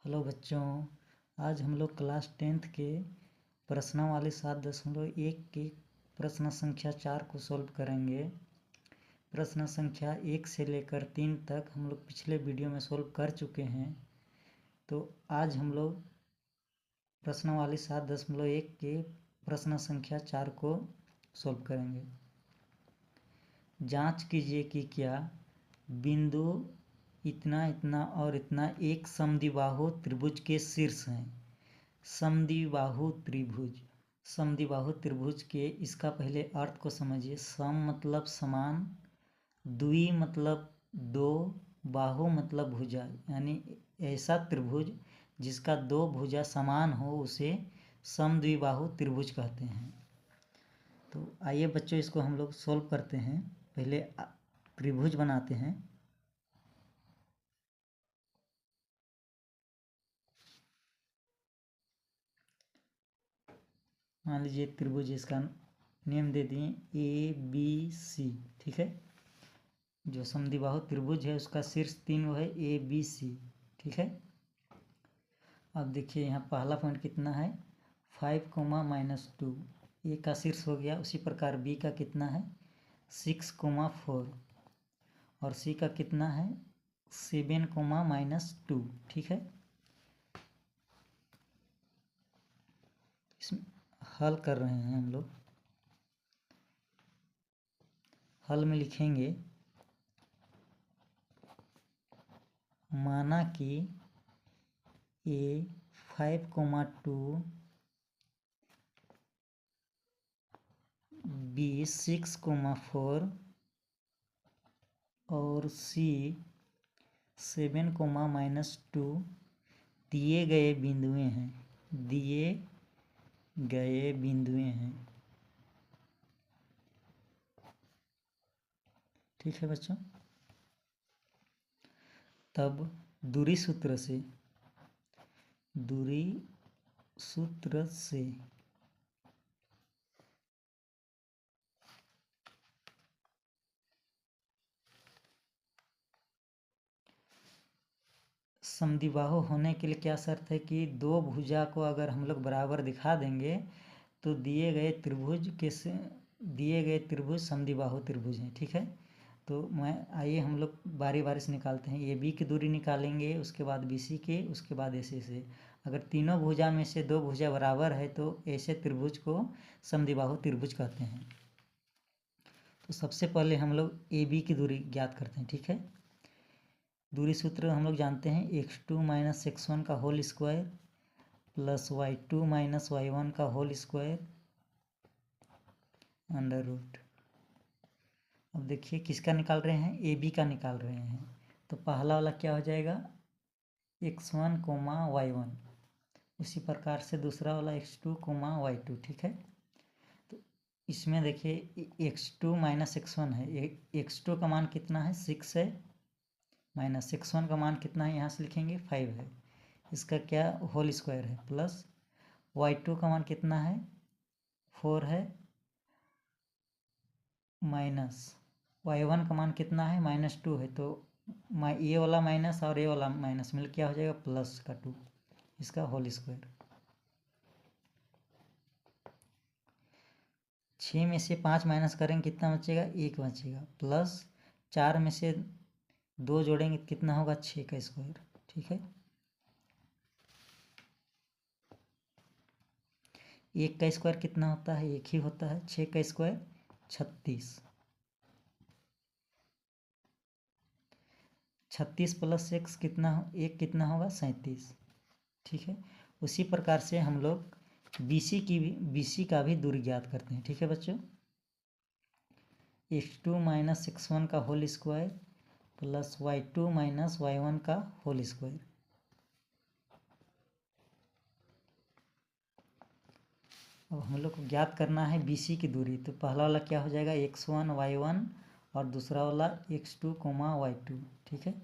Hello बच्चों, आज हम लोग क्लास 10th के प्रश्नावली 7.1 के प्रश्न संख्या 4 को सॉल्व करेंगे। प्रश्न संख्या 1 से लेकर 3 तक हम लोग पिछले वीडियो में सॉल्व कर चुके हैं। तो आज हम लोग प्रश्नावली 7.1 के प्रश्न संख्या 4 को सॉल्व करेंगे। जांच कीजिए कि क्या बिंदु इतना इतना और इतना एक समद्विबाहु त्रिभुज के शीर्ष हैं। समद्विबाहु त्रिभुज के इसका पहले अर्थ को समझिए। सम मतलब समान, द्वि मतलब दो, बाहु मतलब भुजा, यानी ऐसा त्रिभुज जिसका दो भुजा समान हो उसे समद्विबाहु त्रिभुज कहते हैं। तो आइए बच्चों, इसको हम लोग सॉल्व करते हैं। पहले त्रिभुज बनाते हैं। मान लीजिए त्रिभुज, इसका नेम दे दिए ABC, ठीक है। जो समद्विबाहु त्रिभुज है उसका शीर्ष 3 वो है ABC, ठीक है। अब देखिए यहाँ पहला पॉइंट कितना है 5, -2, A का शीर्ष हो गया। उसी प्रकार B का कितना है 6, 4 और C का कितना है 7, -2, ठीक है। इसमें हल कर रहे हैं हम लोग। हल में लिखेंगे, माना कि A 5, 2, B 6, 4 और C 7, -2 दिए गए बिंदुएं हैं। ठीक है बच्चों। तब दूरी सूत्र से समद्विबाहु होने के लिए क्या शर्त है कि दो भुजा को अगर हम लोग बराबर दिखा देंगे तो दिए गए त्रिभुज समद्विबाहु त्रिभुज हैं, ठीक है। तो आइए हम लोग बारी बारी से निकालते हैं। AB की दूरी निकालेंगे, उसके बाद BC के, उसके बाद AC से। अगर तीनों भुजा में से दो भुजा बराबर है तो ऐसे त्रिभुज को समद्विबाहु त्रिभुज कहते हैं। तो सबसे पहले हम लोग AB की दूरी ज्ञात करते हैं, ठीक है। दूरी सूत्र हम लोग जानते हैं x2 - x1 का whole square plus y2 - y1 का होल स्क्वायर अंडर रूट। अब देखिए किसका निकाल रहे हैं, AB का निकाल रहे हैं। तो पहला वाला क्या हो जाएगा x1, y1। उसी प्रकार से दूसरा वाला x2, y2, ठीक है। तो इसमें देखिए x2 - x1 है। x2 का मान कितना है 6 है, माइनस x1 का मान कितना है यहाँ से लिखेंगे 5 है। इसका क्या होल स्क्वायर है, प्लस y2 का मान कितना है 4 है, माइनस y1 का मान कितना है -2 है। तो ये वाला माइनस और ये वाला माइनस मिल क्या हो जाएगा प्लस का 2, इसका होल स्क्वायर। 6 में से 5 माइनस करेंगे कितना बचेगा 1 बचेगा, प्लस 4 में से 2 जोड़ेंगे कितना होगा 6 का स्क्वायर, ठीक है। 1 का स्क्वायर कितना होता है 1 ही होता है। 6 का स्क्वायर 36, 36 प्लस 1 कितना होगा 37, ठीक है। उसी प्रकार से हम लोग BC का भी दूरी ज्ञात करते हैं, ठीक है बच्चों। x2 - x1 का whole square plus y2 - y1 का होल स्क्वायर। अब हम लोग को ज्ञात करना है BC की दूरी। तो पहला वाला क्या हो जाएगा x1, y1 और दूसरा वाला x2, y2, ठीक है।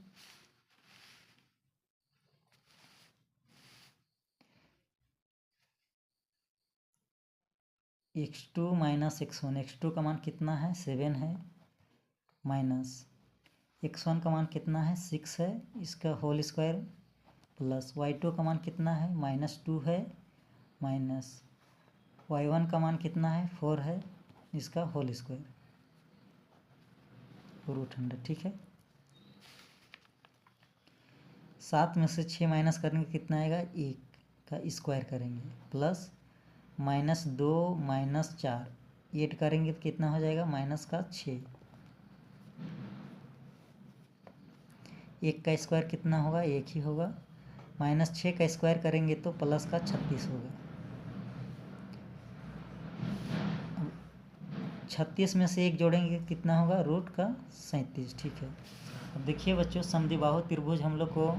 x2 - x1, x2 का मान कितना है 7 है, माइनस x1 का मान कितना है 6 है, इसका होल स्क्वायर प्लस y2 का मान कितना है -2 है, माइनस y1 का मान कितना है 4 है, इसका होल स्क्वायर √100। ठीक है, 7 में से 6 माइनस करेंगे कितना आएगा 1 का स्क्वायर करेंगे, प्लस -2 -4 8 करेंगे तो कितना हो जाएगा -6। 1 का स्क्वायर कितना होगा 1 ही होगा, -6 का स्क्वायर करेंगे तो +36 होगा। 36 में से 1 जोड़ेंगे कितना होगा √37। ठीक है, अब देखिए बच्चों, समद्विबाहु त्रिभुज हम लोग को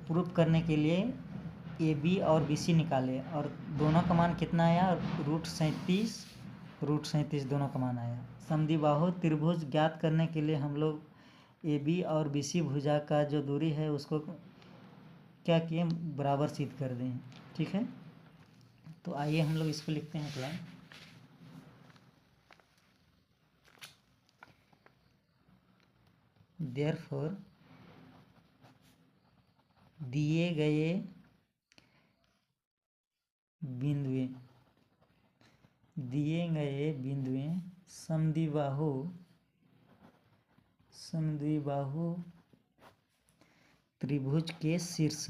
प्रूफ करने के लिए AB और BC निकाले और दोनों का मान कितना आया √37 दोनों का मान आया। समद्विबाहु त्रिभुज ज्ञात करने के लिए हम लोग AB और BC भुजा का जो दूरी है उसको क्या किए बराबर सिद्ध कर दें। ठीक है, तो आइए हम लोग इसको लिखते हैं अप्लाई। Therefore दिए गए बिंदुएं समद्विबाहु त्रिभुज के शीर्ष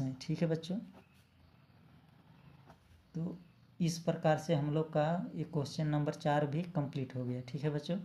हैं। ठीक है बच्चों, तो इस प्रकार से हम लोग का ये क्वेश्चन नंबर 4 भी कंप्लीट हो गया। ठीक है बच्चों।